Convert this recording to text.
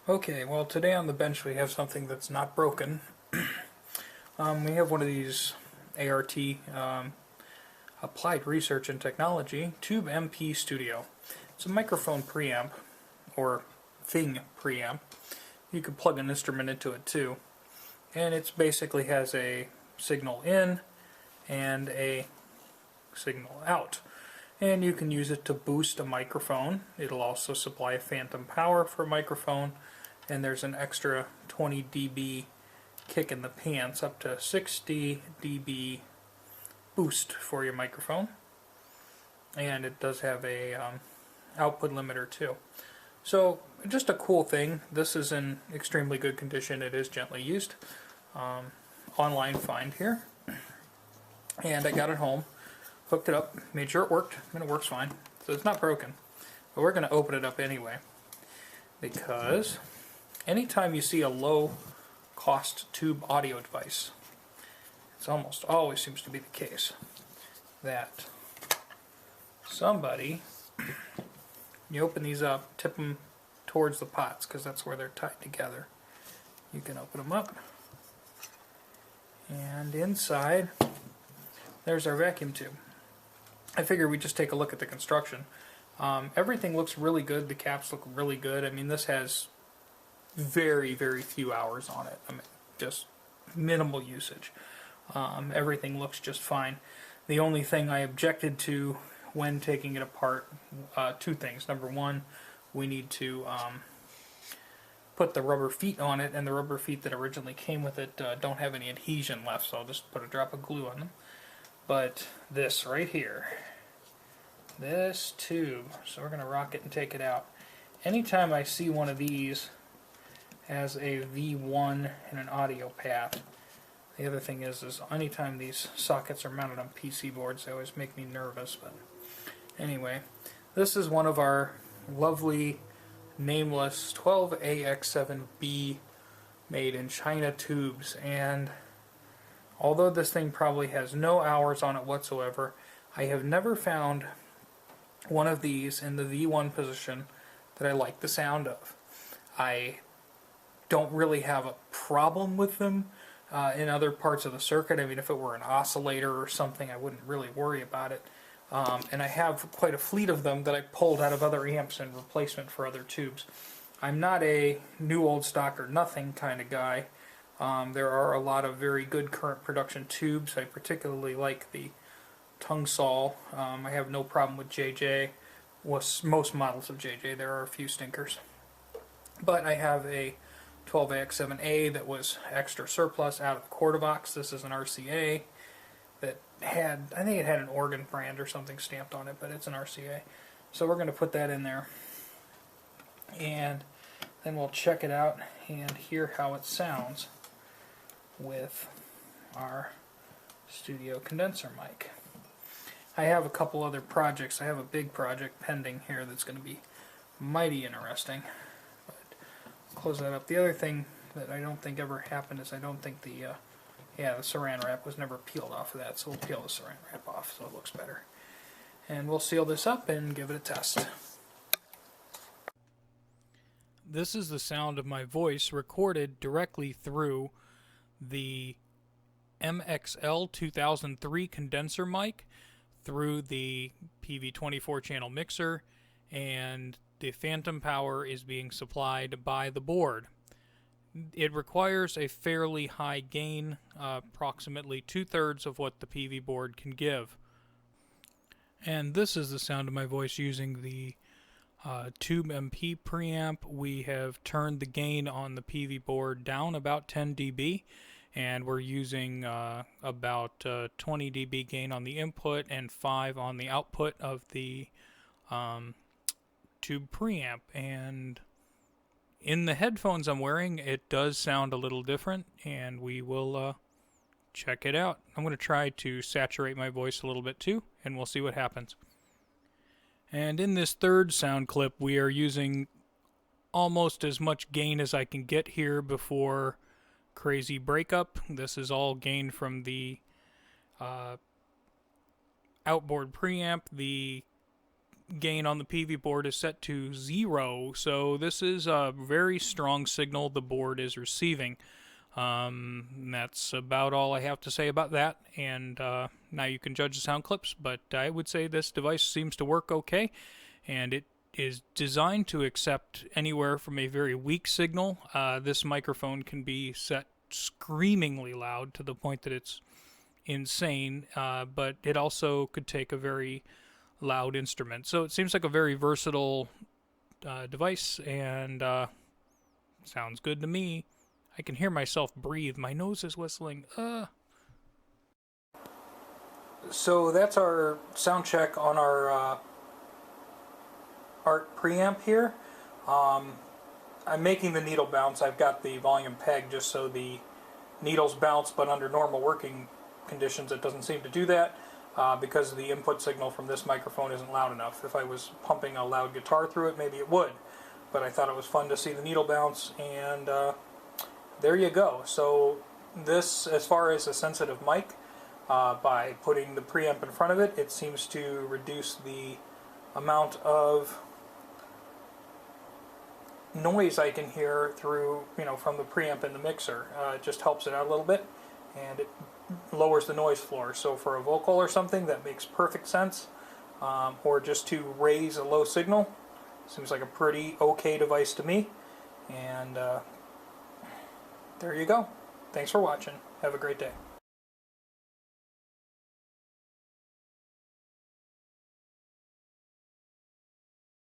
Okay, well today on the bench we have something that's not broken. We have one of these A.R.T. Applied Research and Technology Tube MP Studio. It's a microphone preamp, or thing preamp. You could plug an instrument into it too. And it basically has a signal in and a signal out. And you can use it to boost a microphone. It'll also supply phantom power for a microphone. And there's an extra 20 dB kick in the pants, up to 60 dB boost for your microphone. And it does have a output limiter too. So just a cool thing. This is in extremely good condition. It is gently used. Online find here. And I got it home, hooked it up, made sure it worked, and it works fine. So it's not broken. But we're going to open it up anyway, because anytime you see a low cost tube audio device, it almost always seems to be the case that somebody, you open these up, tip them towards the pots because that's where they're tied together. You can open them up, and inside there's our vacuum tube. I figure we just take a look at the construction. Everything looks really good. The caps look really good. I mean, this has very, very few hours on it. I mean, just minimal usage. Everything looks just fine. The only thing I objected to when taking it apart, two things. Number one, we need to put the rubber feet on it, and the rubber feet that originally came with it don't have any adhesion left, so I'll just put a drop of glue on them. But this right here, this tube, so we're going to rock it and take it out. Anytime I see one of these as a V1 in an audio path, the other thing is anytime these sockets are mounted on PC boards, they always make me nervous. But anyway, this is one of our lovely nameless 12AX7B made in China tubes, and although this thing probably has no hours on it whatsoever, I have never found one of these in the V1 position that I like the sound of. I don't really have a problem with them in other parts of the circuit. I mean, if it were an oscillator or something, I wouldn't really worry about it. And I have quite a fleet of them that I pulled out of other amps in replacement for other tubes. I'm not a new old stock or nothing kind of guy. There are a lot of very good current production tubes. I particularly like the tongue saw. I have no problem with JJ. Most models of JJ. There are a few stinkers. But I have a 12AX7A that was extra surplus out of the quarter box. This is an RCA that had, I think it had an organ brand or something stamped on it, but it's an RCA. So we're going to put that in there. And then we'll check it out and hear how it sounds with our studio condenser mic. I have a couple other projects. I have a big project pending here that's going to be mighty interesting. But close that up. The other thing that I don't think ever happened is I don't think the saran wrap was never peeled off of that, so we'll peel the saran wrap off so it looks better. And we'll seal this up and give it a test. This is the sound of my voice recorded directly through the MXL 2003 condenser mic, through the PV24 channel mixer, and the phantom power is being supplied by the board. It requires a fairly high gain, approximately 2/3 of what the PV board can give. And this is the sound of my voice using the Tube MP preamp. We have turned the gain on the PV board down about 10 dB, and we're using about 20 dB gain on the input and 5 on the output of the tube preamp. And in the headphones I'm wearing, it does sound a little different, and we will check it out. I'm going to try to saturate my voice a little bit too, and we'll see what happens. And in this third sound clip, we are using almost as much gain as I can get here before crazy breakup. This is all gain from the outboard preamp. The gain on the PV board is set to 0, so this is a very strong signal the board is receiving. That's about all I have to say about that, and now you can judge the sound clips, but I would say this device seems to work okay, and it is designed to accept anywhere from a very weak signal. This microphone can be set screamingly loud to the point that it's insane, but it also could take a very loud instrument. So it seems like a very versatile device, and sounds good to me. I can hear myself breathe. My nose is whistling. So that's our sound check on our A.R.T preamp here. I'm making the needle bounce. I've got the volume pegged just so the needles bounce, but under normal working conditions it doesn't seem to do that because the input signal from this microphone isn't loud enough. If I was pumping a loud guitar through it, maybe it would, but I thought it was fun to see the needle bounce, and there you go. So this, as far as a sensitive mic, by putting the preamp in front of it, it seems to reduce the amount of noise I can hear through, from the preamp in the mixer. It just helps it out a little bit, and it lowers the noise floor. So for a vocal or something, that makes perfect sense. Or just to raise a low signal, seems like a pretty okay device to me. And there you go. Thanks for watching. Have a great day.